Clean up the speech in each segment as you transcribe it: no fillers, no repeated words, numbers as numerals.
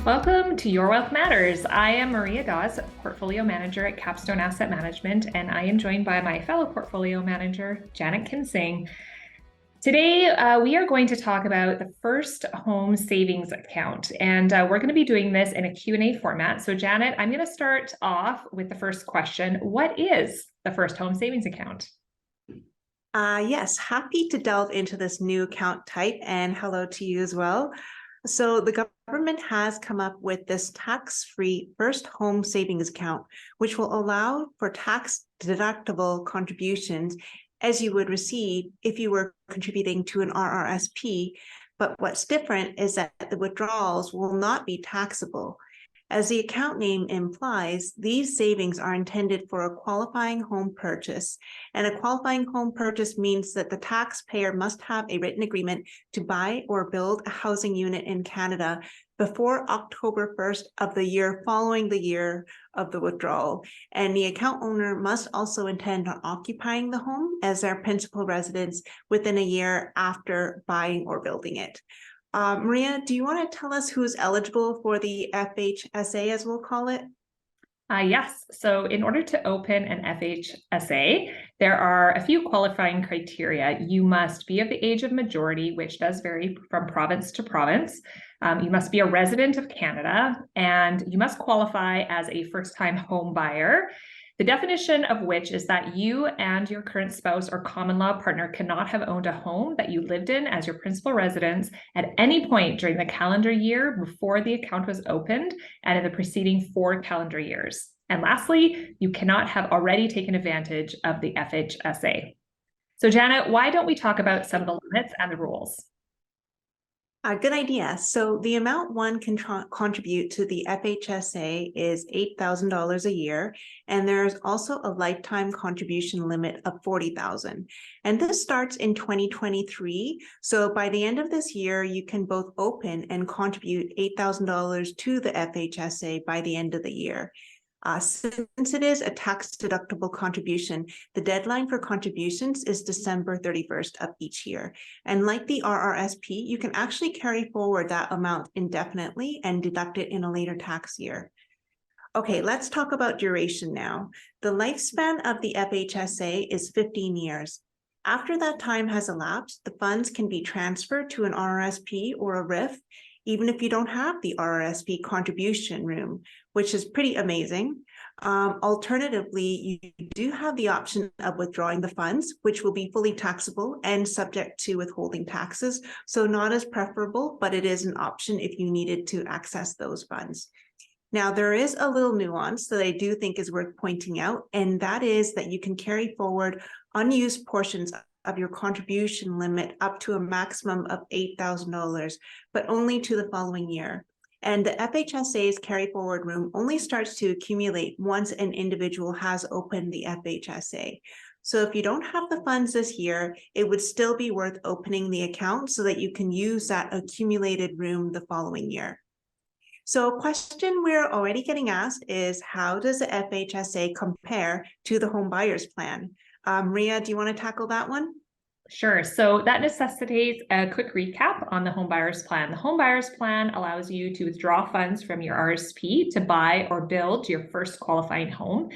Welcome to Your Wealth Matters. I am Maria Dawes, Portfolio Manager at Capstone Asset Management, and I am joined by my fellow Portfolio Manager, Janet Kinsing. Today, we are going to talk about the first home savings account, and we're going to be doing this in a Q&A format. So Janet, I'm going to start off with the first question. What is the first home savings account? Yes, happy to delve into this new account type, and hello to you as well. So the government has come up with this tax-free first home savings account, which will allow for tax-deductible contributions as you would receive if you were contributing to an RRSP. But what's different is that the withdrawals will not be taxable. As the account name implies, these savings are intended for a qualifying home purchase, and a qualifying home purchase means that the taxpayer must have a written agreement to buy or build a housing unit in Canada before October 1st of the year following the year of the withdrawal. And the account owner must also intend on occupying the home as their principal residence within a year after buying or building it. Maria, do you want to tell us who's eligible for the FHSA, as we'll call it? Yes. So in order to open an FHSA, there are a few qualifying criteria. You must be of the age of majority, which does vary from province to province. You must be a resident of Canada, and you must qualify as a first-time home buyer. The definition of which is that you and your current spouse or common law partner cannot have owned a home that you lived in as your principal residence at any point during the calendar year before the account was opened and in the preceding 4 calendar years. And lastly, you cannot have already taken advantage of the FHSA. So Janet, why don't we talk about some of the limits and the rules? Good idea. So the amount one can contribute to the FHSA is $8,000 a year, and there's also a lifetime contribution limit of $40,000. And this starts in 2023. So by the end of this year, you can both open and contribute $8,000 to the FHSA by the end of the year. Since it is a tax-deductible contribution, the deadline for contributions is December 31st of each year. And like the RRSP, you can actually carry forward that amount indefinitely and deduct it in a later tax year. Okay, let's talk about duration now. The lifespan of the FHSA is 15 years. After that time has elapsed, the funds can be transferred to an RRSP or a RIF, even if you don't have the RRSP contribution room, which is pretty amazing. Alternatively, you do have the option of withdrawing the funds, which will be fully taxable and subject to withholding taxes. So not as preferable, but it is an option if you needed to access those funds. Now, there is a little nuance that I do think is worth pointing out, and that is that you can carry forward unused portions of your contribution limit up to a maximum of $8,000, but only to the following year. And the FHSA's carry forward room only starts to accumulate once an individual has opened the FHSA. So if you don't have the funds this year, it would still be worth opening the account so that you can use that accumulated room the following year. So a question we're already getting asked is, how does the FHSA compare to the home buyer's plan? Maria, do you want to tackle that one? Sure. So that necessitates a quick recap on the home buyer's plan. The home buyer's plan allows you to withdraw funds from your RSP to buy or build your first qualifying home.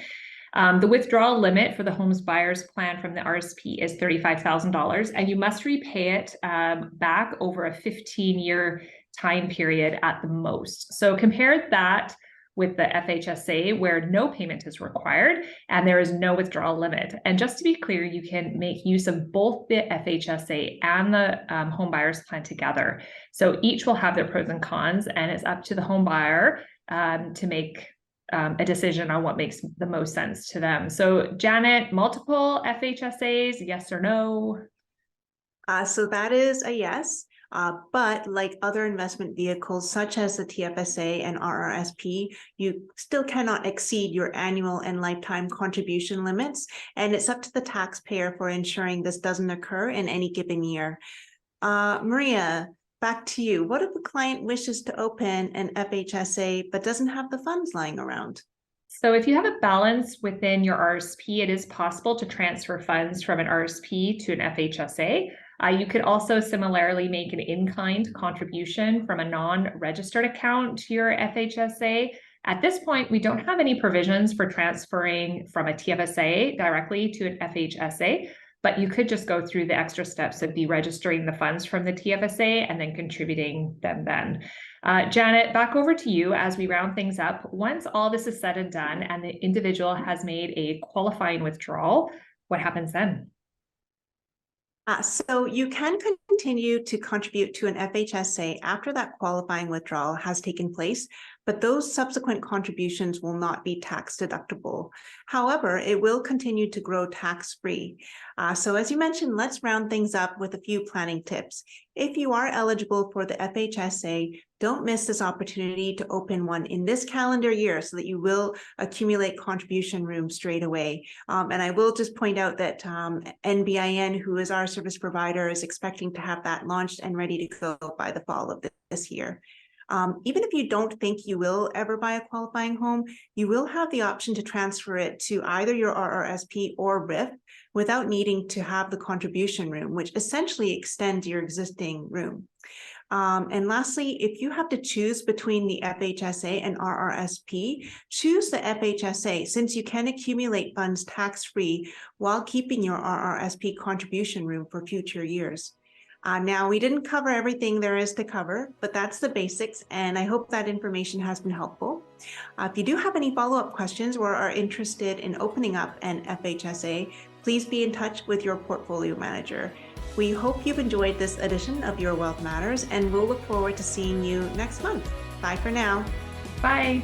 The withdrawal limit for the home buyer's plan from the RSP is $35,000, and you must repay it back over a 15-year time period at the most. So compare that with the FHSA, where no payment is required and there is no withdrawal limit. And just to be clear, you can make use of both the FHSA and the home buyer's plan together. So each will have their pros and cons, and it's up to the home buyer to make a decision on what makes the most sense to them. So Janet, multiple FHSAs, yes or no? So that is a yes. But like other investment vehicles, such as the TFSA and RRSP, you still cannot exceed your annual and lifetime contribution limits. And it's up to the taxpayer for ensuring this doesn't occur in any given year. Maria, back to you. What if a client wishes to open an FHSA but doesn't have the funds lying around? So if you have a balance within your RSP, it is possible to transfer funds from an RSP to an FHSA. You could also similarly make an in-kind contribution from a non-registered account to your FHSA. At this point, we don't have any provisions for transferring from a TFSA directly to an FHSA, but you could just go through the extra steps of deregistering the funds from the TFSA and then contributing them then. Janet, back over to you as we round things up. Once all this is said and done and the individual has made a qualifying withdrawal, what happens then? So you can continue to contribute to an FHSA after that qualifying withdrawal has taken place, but those subsequent contributions will not be tax deductible. However, it will continue to grow tax-free. So as you mentioned, let's round things up with a few planning tips. If you are eligible for the FHSA, don't miss this opportunity to open one in this calendar year so that you will accumulate contribution room straight away. And I will just point out that NBIN, who is our service provider, is expecting to have that launched and ready to go by the fall of this year. Even if you don't think you will ever buy a qualifying home, you will have the option to transfer it to either your RRSP or RIF without needing to have the contribution room, which essentially extends your existing room. And lastly, if you have to choose between the FHSA and RRSP, choose the FHSA since you can accumulate funds tax-free while keeping your RRSP contribution room for future years. Now, we didn't cover everything there is to cover, but that's the basics, and I hope that information has been helpful. If you do have any follow-up questions or are interested in opening up an FHSA, please be in touch with your portfolio manager. We hope you've enjoyed this edition of Your Wealth Matters, and we'll look forward to seeing you next month. Bye for now. Bye.